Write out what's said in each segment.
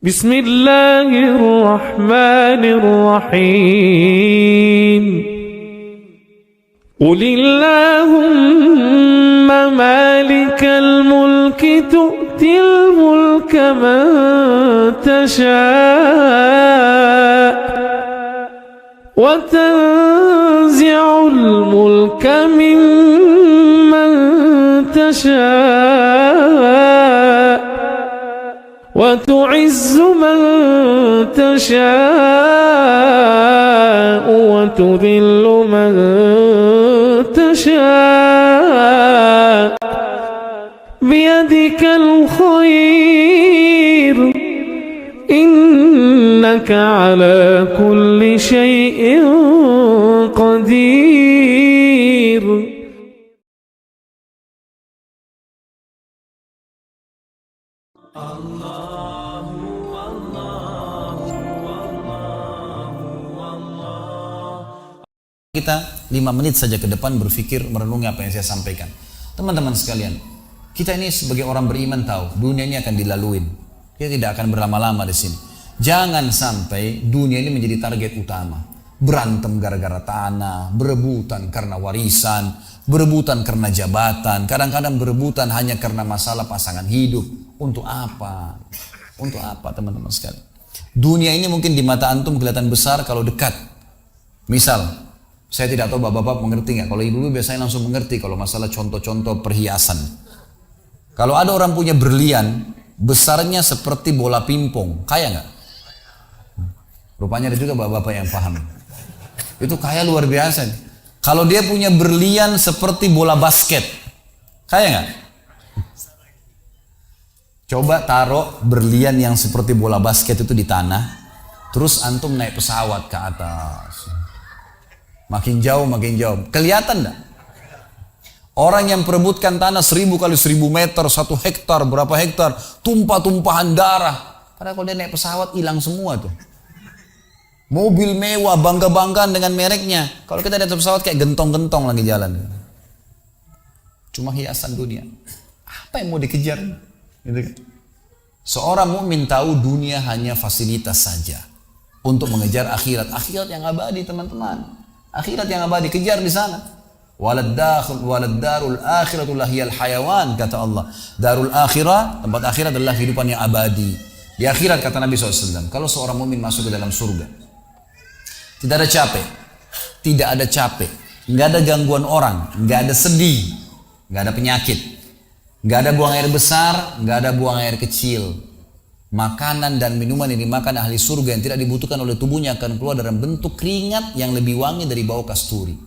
بسم الله الرحمن الرحيم قل اللهم مالك الملك تؤتي الملك من تشاء وتنزع الملك ممن تشاء وتعز من تشاء وتذل من تشاء بيدك الخير إنك على كل شيء قدير. Kita 5 menit saja ke depan berpikir merenungi apa yang saya sampaikan. Teman-teman sekalian, kita ini sebagai orang beriman tahu dunia ini akan dilaluin. Kita tidak akan berlama-lama di sini. Jangan sampai dunia ini menjadi target utama. Berantem gara-gara tanah, berebutan karena warisan, berebutan karena jabatan, kadang-kadang berebutan hanya karena masalah pasangan hidup. Untuk apa? Untuk apa teman-teman sekalian? Dunia ini mungkin di mata antum kelihatan besar kalau dekat. Misal, saya tidak tahu bapak-bapak mengerti nggak? Kalau ibu-ibu biasanya langsung mengerti kalau masalah contoh-contoh perhiasan. Kalau ada orang punya berlian, besarnya seperti bola pingpong, kaya nggak? Rupanya ada juga bapak-bapak yang paham. Itu kaya luar biasa. Kalau dia punya berlian seperti bola basket, kaya nggak? Coba taruh berlian yang seperti bola basket itu di tanah, terus antum naik pesawat ke atas. Makin jauh, kelihatan enggak? Orang yang perebutkan tanah 1000 kali 1000 meter, 1 hektar, berapa hektar, tumpah-tumpahan darah. Padahal kalau dia naik pesawat hilang semua tuh. Mobil mewah, bangga-banggaan dengan mereknya. Kalau kita naik pesawat kayak gentong-gentong lagi jalan. Cuma hiasan dunia. Apa yang mau dikejar? Gitu kan? Seorang mukmin tahu dunia hanya fasilitas saja untuk mengejar akhirat. Akhirat yang abadi teman-teman. Akhirat yang abadi, kejar di sana. Walad darul akhiratu lahiyal hayawan, kata Allah. Darul akhirah, tempat akhirat adalah kehidupan yang abadi. Di akhirat kata Nabi SAW, kalau seorang mukmin masuk ke dalam surga, tidak ada capek, nggak ada gangguan orang, nggak ada sedih, nggak ada penyakit, nggak ada buang air besar, nggak ada buang air kecil. Makanan dan minuman yang dimakan ahli surga yang tidak dibutuhkan oleh tubuhnya akan keluar dalam bentuk keringat yang lebih wangi dari bau kasturi.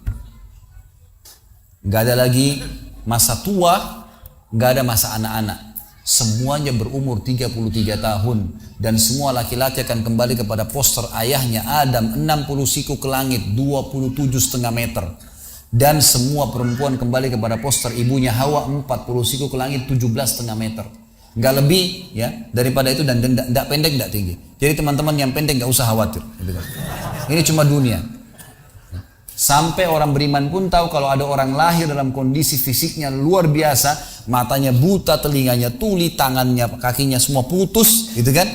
Gak ada lagi masa tua, gak ada masa anak-anak. Semuanya berumur 33 tahun dan semua laki-laki akan kembali kepada poster ayahnya Adam 60 siku ke langit 27,5 meter. Dan semua perempuan kembali kepada poster ibunya Hawa 40 siku ke langit 17,5 meter. Nggak lebih ya daripada itu dan tidak pendek tidak tinggi. Jadi teman-teman yang pendek nggak usah khawatir. Ini cuma dunia. Sampai orang beriman pun tahu kalau ada orang lahir dalam kondisi fisiknya luar biasa, matanya buta, telinganya tuli, tangannya, kakinya semua putus, gitu kan?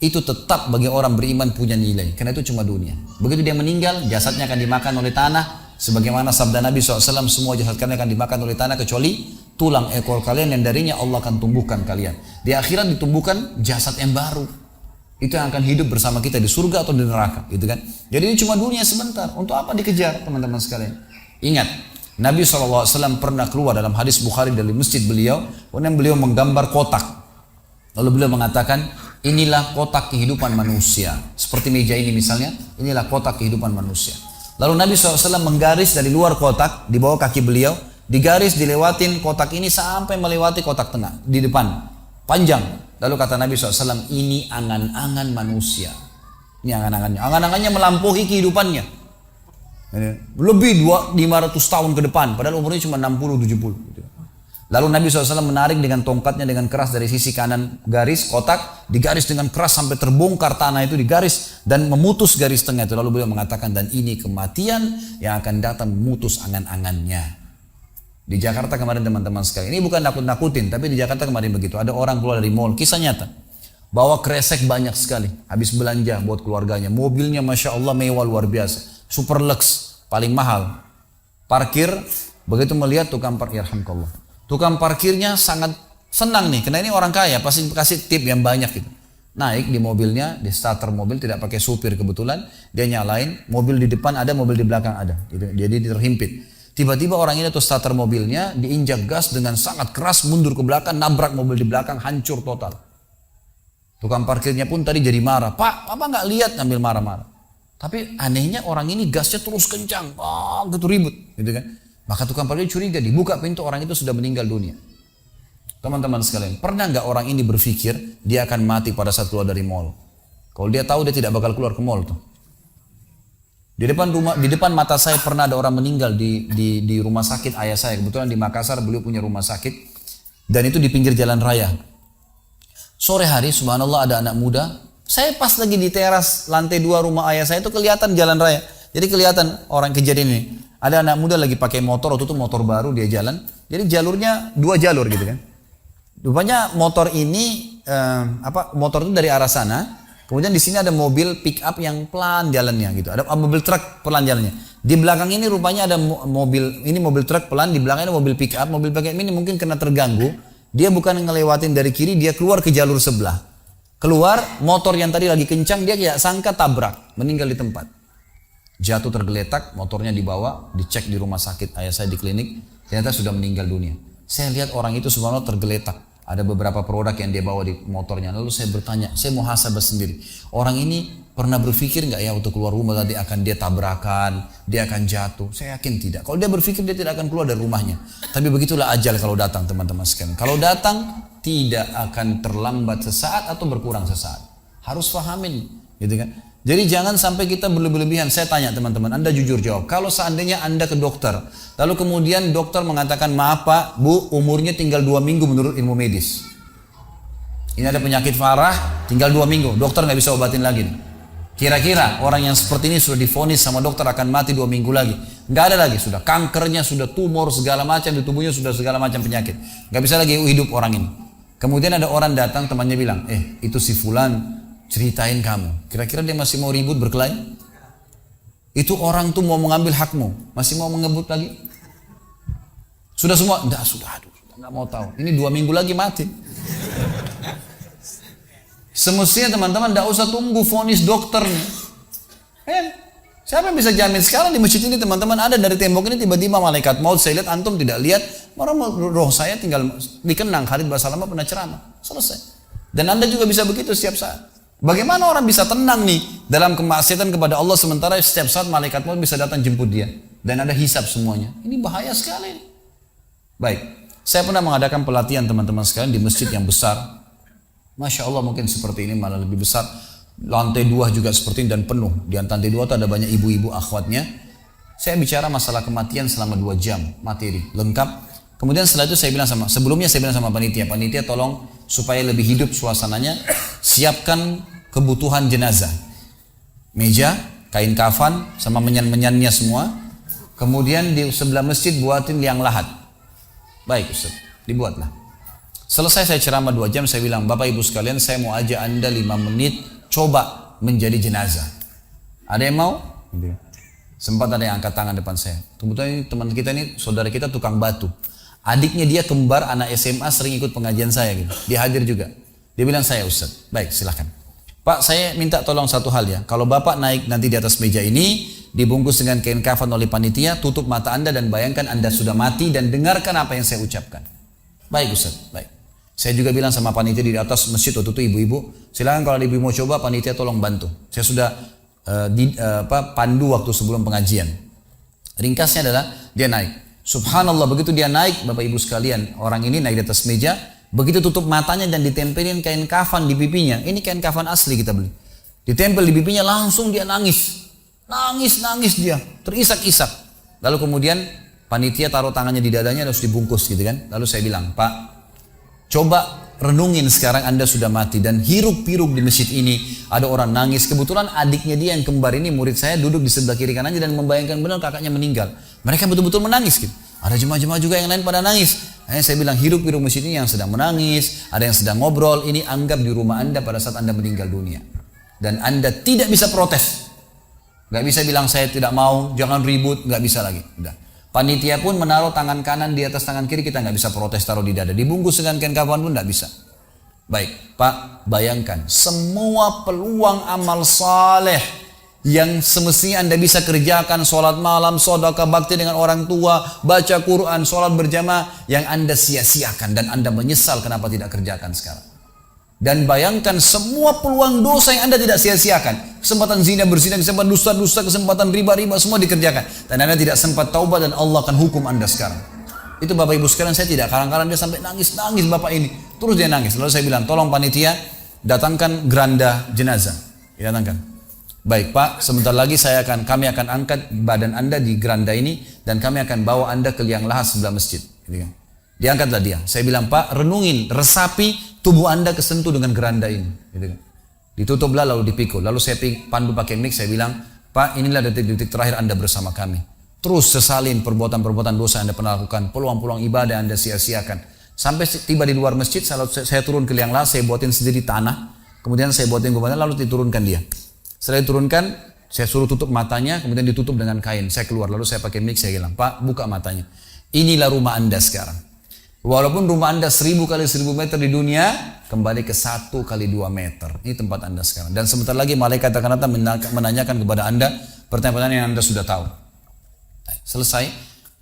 Itu tetap bagi orang beriman punya nilai. Karena itu cuma dunia. Begitu dia meninggal, jasadnya akan dimakan oleh tanah. Sebagaimana sabda Nabi SAW, semua jasad kalian akan dimakan oleh tanah kecuali tulang ekor kalian yang darinya Allah akan tumbuhkan kalian. Di akhirat ditumbuhkan jasad yang baru. Itu yang akan hidup bersama kita di surga atau di neraka, gitu kan? Jadi ini cuma dunia sebentar. Untuk apa dikejar, teman-teman sekalian? Ingat, Nabi SAW pernah keluar dalam hadis Bukhari dari masjid beliau, kemudian beliau menggambar kotak. Lalu beliau mengatakan, inilah kotak kehidupan manusia. Seperti meja ini misalnya, inilah kotak kehidupan manusia. Lalu Nabi SAW menggaris dari luar kotak, di bawah kaki beliau, digaris, dilewatin kotak ini sampai melewati kotak tengah, di depan, panjang. Lalu kata Nabi SAW, ini angan-angan manusia. Ini angan-angannya. Angan-angannya melampaui kehidupannya. Lebih 500 tahun ke depan, padahal umurnya cuma 60-70. Lalu Nabi SAW menarik dengan tongkatnya dengan keras dari sisi kanan garis kotak, digaris dengan keras sampai terbongkar tanah itu digaris dan memutus garis tengah itu. Lalu beliau mengatakan, dan ini kematian yang akan datang memutus angan-angannya. Di Jakarta kemarin teman-teman sekalian, ini bukan nakut-nakutin, tapi di Jakarta kemarin begitu. Ada orang keluar dari mall, kisah nyata. Bawa kresek banyak sekali. Habis belanja buat keluarganya. Mobilnya Masya Allah mewah luar biasa. Super lux, paling mahal. Parkir, begitu melihat tukang parkir, alhamdulillah. Tukang parkirnya sangat senang nih, karena ini orang kaya, pasti kasih tip yang banyak gitu. Naik di mobilnya, di starter mobil, tidak pakai supir kebetulan, dia nyalain, mobil di depan ada, mobil di belakang ada, jadi terhimpit. Tiba-tiba orang ini tuh starter mobilnya, diinjak gas dengan sangat keras, mundur ke belakang, nabrak mobil di belakang, hancur total. Tukang parkirnya pun tadi jadi marah, Pak, apa nggak lihat, ambil marah-marah. Tapi anehnya orang ini gasnya terus kencang, gitu ribut, gitu kan. Maka tukang parkir curiga, dibuka pintu, orang itu sudah meninggal dunia. Teman-teman sekalian, pernah nggak orang ini berpikir dia akan mati pada saat keluar dari mall? Kalau dia tahu dia tidak bakal keluar ke mall tuh. Di depan mata saya pernah ada orang meninggal di rumah sakit ayah saya. Kebetulan di Makassar beliau punya rumah sakit dan itu di pinggir jalan raya. Sore hari, subhanallah, ada anak muda. Saya pas lagi di teras lantai 2 rumah ayah saya itu kelihatan jalan raya. Jadi kelihatan orang kejadian ini. Ada anak muda lagi pakai motor, waktu itu motor baru dia jalan. Jadi jalurnya 2 jalur gitu kan. Rupanya motor ini motor itu dari arah sana. Kemudian di sini ada mobil pick up yang pelan jalannya gitu. Ada mobil truk pelan jalannya. Di belakang ini rupanya ada mobil truk pelan, di belakang ada mobil pick up. Mobil pick up ini mungkin kena terganggu. Dia bukan ngelewatin dari kiri, dia keluar ke jalur sebelah. Keluar, motor yang tadi lagi kencang, dia tidak sangka tabrak, meninggal di tempat. Jatuh tergeletak, motornya dibawa, dicek di rumah sakit ayah saya di klinik, ternyata sudah meninggal dunia. Saya lihat orang itu subhanallah tergeletak. Ada beberapa produk yang dia bawa di motornya. Lalu saya bertanya, saya muhasabah sendiri. Orang ini pernah berpikir nggak ya untuk keluar rumah tadi akan dia tabrakan, dia akan jatuh? Saya yakin tidak. Kalau dia berpikir dia tidak akan keluar dari rumahnya. Tapi begitulah ajal kalau datang teman-teman sekalian. Kalau datang tidak akan terlambat sesaat atau berkurang sesaat. Harus pahamin, gitu kan? Jadi jangan sampai kita berlebihan. Saya tanya teman-teman, Anda jujur jawab. Kalau seandainya Anda ke dokter, lalu kemudian dokter mengatakan, maaf Pak, Bu, umurnya tinggal 2 minggu menurut ilmu medis. Ini ada penyakit parah, tinggal 2 minggu, dokter nggak bisa obatin lagi. Kira-kira orang yang seperti ini sudah divonis sama dokter akan mati 2 minggu lagi. Nggak ada lagi, sudah kankernya, sudah tumor, segala macam di tubuhnya, sudah segala macam penyakit. Nggak bisa lagi hidup orang ini. Kemudian ada orang datang, temannya bilang, itu si Fulan, ceritain kamu. Kira-kira dia masih mau ribut berkelahi? Itu orang tuh mau mengambil hakmu, masih mau mengebut lagi? Sudah semua? Enggak, sudah, enggak mau tahu. Ini 2 minggu lagi mati. Semestinya teman-teman enggak usah tunggu vonis dokter nih. Siapa yang bisa jamin sekarang di masjid ini teman-teman ada dari tembok ini tiba-tiba malaikat maut, saya lihat antum tidak lihat, roh saya tinggal dikenang, Khalid Basalamah pernah ceramah, selesai. Dan Anda juga bisa begitu setiap saat. Bagaimana orang bisa tenang nih dalam kemaksiatan kepada Allah sementara setiap saat malaikat maut bisa datang jemput dia dan ada hisab semuanya. Ini bahaya sekali. Baik, saya pernah mengadakan pelatihan teman-teman sekalian di masjid yang besar. Masya Allah mungkin seperti ini malah lebih besar. Lantai 2 juga seperti ini dan penuh. Di lantai 2 itu ada banyak ibu-ibu akhwatnya. Saya bicara masalah kematian selama 2 jam materi lengkap. Kemudian setelah itu sebelumnya saya bilang sama panitia tolong supaya lebih hidup suasananya, siapkan kebutuhan jenazah. Meja, kain kafan, sama menyan-menyannya semua. Kemudian di sebelah masjid buatin liang lahat. Baik Ustaz, dibuatlah. Selesai saya ceramah 2 jam, saya bilang, Bapak Ibu sekalian, saya mau ajak Anda 5 menit coba menjadi jenazah. Ada yang mau? Sempat ada yang angkat tangan depan saya. Kebetulan teman kita ini, saudara kita tukang batu. Adiknya dia kembar anak SMA sering ikut pengajian saya gitu. Dia hadir juga. Dia bilang saya Ustaz. Baik silahkan. Pak saya minta tolong satu hal ya. Kalau Bapak naik nanti di atas meja ini. Dibungkus dengan kain kafan oleh panitia. Tutup mata Anda dan bayangkan Anda sudah mati. Dan dengarkan apa yang saya ucapkan. Baik Ustaz. Baik. Saya juga bilang sama panitia di atas masjid waktu itu ibu-ibu. Silakan kalau ibu mau coba panitia tolong bantu. Saya sudah pandu waktu sebelum pengajian. Ringkasnya adalah dia naik. Subhanallah begitu dia naik Bapak Ibu sekalian orang ini naik di atas meja begitu tutup matanya dan ditempelin kain kafan di pipinya ini kain kafan asli kita beli ditempel di pipinya langsung dia nangis dia terisak-isak lalu kemudian panitia taruh tangannya di dadanya harus dibungkus gitu kan lalu saya bilang Pak coba renungin sekarang Anda sudah mati dan hiruk-piruk di masjid ini ada orang nangis kebetulan adiknya dia yang kembar ini murid saya duduk di sebelah kiri kanannya dan membayangkan benar kakaknya meninggal mereka betul-betul menangis gitu ada jemaah-jemaah juga yang lain pada nangis Hanya saya bilang hidup-hidup masjid ini yang sedang menangis, ada yang sedang ngobrol, ini anggap di rumah Anda pada saat Anda meninggal dunia. Dan Anda tidak bisa protes. Gak bisa bilang saya tidak mau, jangan ribut, gak bisa lagi. Udah. Panitia pun menaruh tangan kanan di atas tangan kiri, kita gak bisa protes taruh di dada. Dibungkus dengan kain kafan pun gak bisa. Baik, Pak, bayangkan semua peluang amal saleh yang semestinya Anda bisa kerjakan, sholat malam, sedekah bakti dengan orang tua, baca Quran, sholat berjamaah, yang Anda sia-siakan dan Anda menyesal kenapa tidak kerjakan sekarang. Dan bayangkan semua peluang dosa yang Anda tidak sia-siakan. Kesempatan zina, berzina, kesempatan dusta-dusta, kesempatan riba-riba, semua dikerjakan. Dan Anda tidak sempat taubat dan Allah akan hukum Anda sekarang. Itu Bapak Ibu sekalian, saya tidak karang-karang, dia sampai nangis-nangis Bapak ini. Terus dia nangis. Lalu saya bilang, tolong panitia datangkan geranda jenazah. Datangkan. Baik Pak, sebentar lagi kami akan angkat badan Anda di geranda ini dan kami akan bawa Anda ke liang lahat sebelah masjid. Gitu kan. Diangkatlah dia. Saya bilang, Pak, renungin, resapi tubuh Anda kesentuh dengan geranda ini. Gitu kan. Ditutuplah lalu dipikul. Lalu saya pandu pakai mic, saya bilang, Pak, inilah detik-detik terakhir Anda bersama kami. Terus sesalin perbuatan-perbuatan dosa yang Anda pernah lakukan, peluang-peluang ibadah yang Anda sia-siakan. Sampai tiba di luar masjid, saya turun ke liang lahat, saya buatin sendiri tanah, kemudian saya buatin kubangan, lalu diturunkan dia. Setelah diturunkan, saya suruh tutup matanya, kemudian ditutup dengan kain. Saya keluar, lalu saya pakai mic, saya bilang, Pak, buka matanya. Inilah rumah Anda sekarang. Walaupun rumah Anda 1000 kali 1000 meter di dunia, kembali ke 1 kali 2 meter. Ini tempat Anda sekarang. Dan sebentar lagi malaikat akan datang menanyakan kepada Anda pertanyaan-pertanyaan yang Anda sudah tahu. Selesai.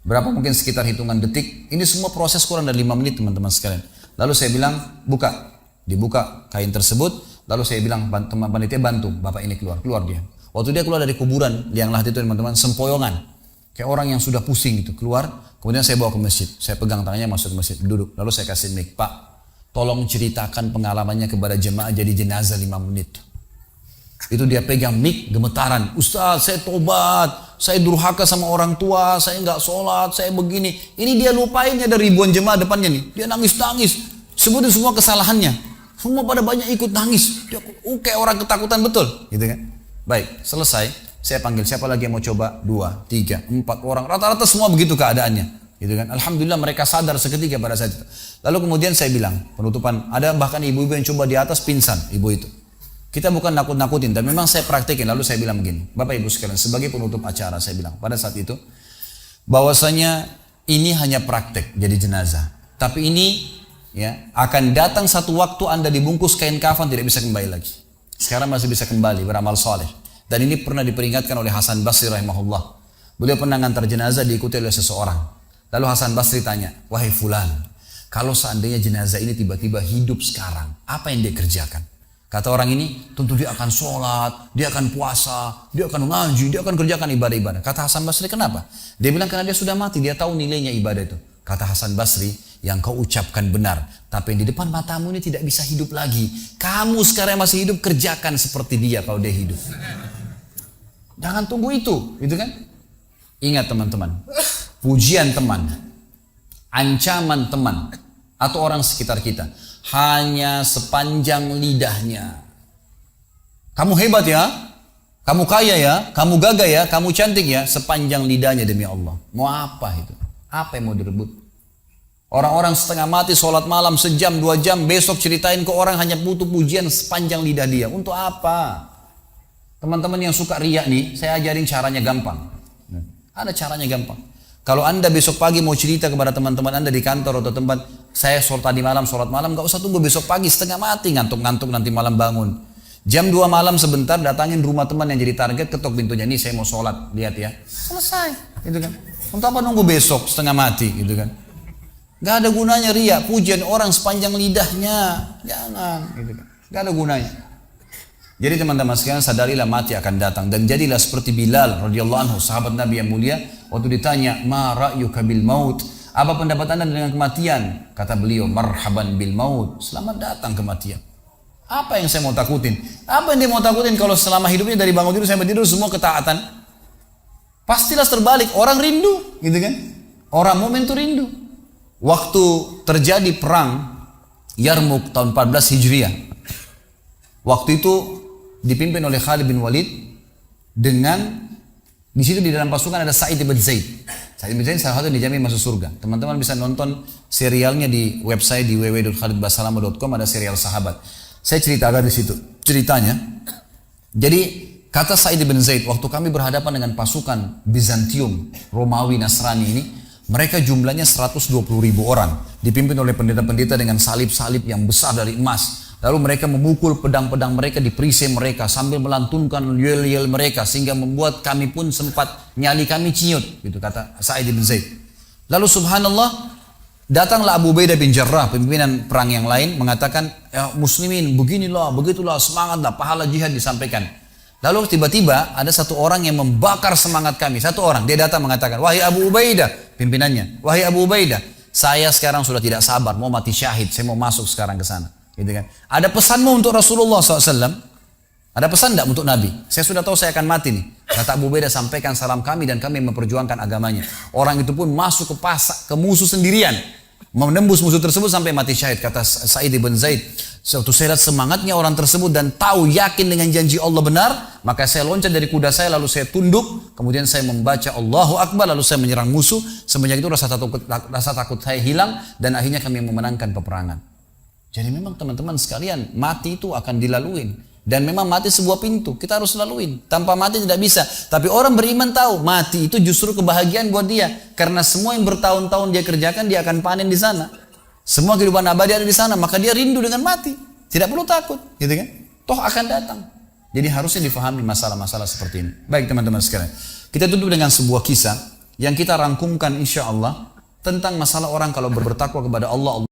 Berapa mungkin sekitar hitungan detik. Ini semua proses kurang dari 5 menit teman-teman sekalian. Lalu saya bilang, buka. Dibuka kain tersebut. Lalu saya bilang, teman panitia bantu. Bapak ini keluar. Keluar dia. Waktu dia keluar dari kuburan, liang lahat itu teman-teman, sempoyongan. Kayak orang yang sudah pusing gitu. Keluar. Kemudian saya bawa ke masjid. Saya pegang tangannya masuk ke masjid. Duduk. Lalu saya kasih mic. Pak, tolong ceritakan pengalamannya kepada jemaah jadi jenazah 5 menit. Itu dia pegang mic, gemetaran. Ustaz, saya tobat. Saya durhaka sama orang tua. Saya nggak sholat. Saya begini. Ini dia lupain, ada ribuan jemaah depannya nih. Dia nangis-nangis. Sebutin semua kesalahannya. Semua pada banyak ikut nangis. Dia kayak orang ketakutan betul. Gitu kan. Baik, selesai. Saya panggil siapa lagi yang mau coba? 2, 3, 4 orang. Rata-rata semua begitu keadaannya. Gitu kan. Alhamdulillah mereka sadar seketika pada saat itu. Lalu kemudian saya bilang, penutupan, ada bahkan ibu-ibu yang coba di atas pingsan, ibu itu. Kita bukan nakut-nakutin, tapi memang saya praktekin. Lalu saya bilang begini, Bapak Ibu sekalian, sebagai penutup acara saya bilang pada saat itu, bahwasanya ini hanya praktek jadi jenazah. Tapi ini ya akan datang satu waktu Anda dibungkus kain kafan tidak bisa kembali lagi. Sekarang masih bisa kembali beramal soleh. Dan ini pernah diperingatkan oleh Hasan Basri rahimahullah. Beliau pernah ngantar jenazah diikuti oleh seseorang. Lalu Hasan Basri tanya, wahai fulan, kalau seandainya jenazah ini tiba-tiba hidup sekarang, apa yang dia kerjakan? Kata orang ini, tentu dia akan sholat, dia akan puasa, dia akan ngaji, dia akan kerjakan ibadah-ibadah. Kata Hasan Basri, kenapa? Dia bilang karena dia sudah mati, dia tahu nilainya ibadah itu. Kata Hasan Basri, yang kau ucapkan benar, tapi yang di depan matamu ini tidak bisa hidup lagi. Kamu sekarang masih hidup, kerjakan seperti dia kalau dia hidup. Jangan tunggu itu, gitu kan? Ingat teman-teman, pujian teman, ancaman teman, atau orang sekitar kita, hanya sepanjang lidahnya. Kamu hebat ya, kamu kaya ya, kamu gagah ya, kamu cantik ya, sepanjang lidahnya demi Allah. Mau apa itu? Apa yang mau direbut? Orang-orang setengah mati sholat malam sejam 2 jam, besok ceritain ke orang hanya butuh pujian sepanjang lidah dia. Untuk apa? Teman-teman yang suka riak nih, saya ajarin caranya gampang. Ada caranya gampang. Kalau Anda besok pagi mau cerita kepada teman-teman Anda di kantor atau tempat, saya tadi malam sholat malam, gak usah tunggu besok pagi setengah mati, ngantuk-ngantuk nanti malam bangun. Jam 2 malam sebentar datangin rumah teman yang jadi target, ketok pintunya, nih saya mau sholat, lihat ya. Selesai, gitu kan. Untuk apa nunggu besok setengah mati, gitu kan. Gak ada gunanya riak, pujian orang sepanjang lidahnya, jangan, gitu kan. Gak ada gunanya. Jadi teman-teman sekalian sadarilah mati akan datang dan jadilah seperti Bilal radhiyallahu anhu, sahabat Nabi yang mulia, waktu ditanya, "Ma ra'yuka bil maut?" Apa pendapat Anda dengan kematian? Kata beliau, "Marhaban bil maut." Selamat datang kematian. Apa yang saya mau takutin? Apa yang dia mau takutin kalau selama hidupnya dari bangun tidur sampai tidur semua ketaatan? Pastilah terbalik, orang rindu, gitu kan? Orang mukmin itu rindu. Waktu terjadi perang Yarmuk tahun 14 Hijriah. Waktu itu dipimpin oleh Khalid bin Walid dengan di situ di dalam pasukan ada Sa'id bin Zaid. Said bin Zaid salah satu dijamin masuk surga. Teman-teman bisa nonton serialnya di website di www.khalidbasalamah.com, ada serial sahabat. Saya ceritakan di situ ceritanya. Jadi kata Said bin Zaid, waktu kami berhadapan dengan pasukan Bizantium, Romawi, Nasrani ini, mereka jumlahnya 120.000 orang, dipimpin oleh pendeta-pendeta dengan salib-salib yang besar dari emas. Lalu mereka memukul pedang-pedang mereka di perisai mereka sambil melantunkan yel-yel mereka sehingga membuat kami pun sempat nyali kami ciut, gitu kata Sa'id bin Zaid. Lalu subhanallah, datanglah Abu Ubaidah bin Jarrah, pimpinan perang yang lain, mengatakan, ya muslimin beginilah, begitulah, semangatlah, pahala jihad disampaikan. Lalu tiba-tiba ada satu orang yang membakar semangat kami, satu orang, dia datang mengatakan, wahai Abu Ubaidah, pimpinannya, wahai Abu Ubaidah, saya sekarang sudah tidak sabar, mau mati syahid, saya mau masuk sekarang ke sana. Gitu kan. Ada pesanmu untuk Rasulullah SAW? Ada pesan tidak untuk Nabi? Saya sudah tahu saya akan mati nih. Kata Abu Ubaidah, sampaikan salam kami dan kami memperjuangkan agamanya. Orang itu pun masuk ke musuh sendirian, menembus musuh tersebut sampai mati syahid. Kata Sa'id bin Zaid, suatu saya lihat semangatnya orang tersebut dan tahu yakin dengan janji Allah benar, maka saya loncat dari kuda saya lalu saya tunduk, kemudian saya membaca Allahu Akbar, lalu saya menyerang musuh. Semenjak itu rasa takut saya hilang dan akhirnya kami memenangkan peperangan. Jadi memang teman-teman sekalian, mati itu akan dilaluin. Dan memang mati sebuah pintu, kita harus laluin. Tanpa mati tidak bisa. Tapi orang beriman tahu, mati itu justru kebahagiaan buat dia. Karena semua yang bertahun-tahun dia kerjakan, dia akan panen di sana. Semua kehidupan abadi ada di sana, maka dia rindu dengan mati. Tidak perlu takut, gitu kan? Toh akan datang. Jadi harusnya difahami masalah-masalah seperti ini. Baik teman-teman sekalian, kita tutup dengan sebuah kisah yang kita rangkumkan insya Allah tentang masalah orang kalau bertakwa kepada Allah.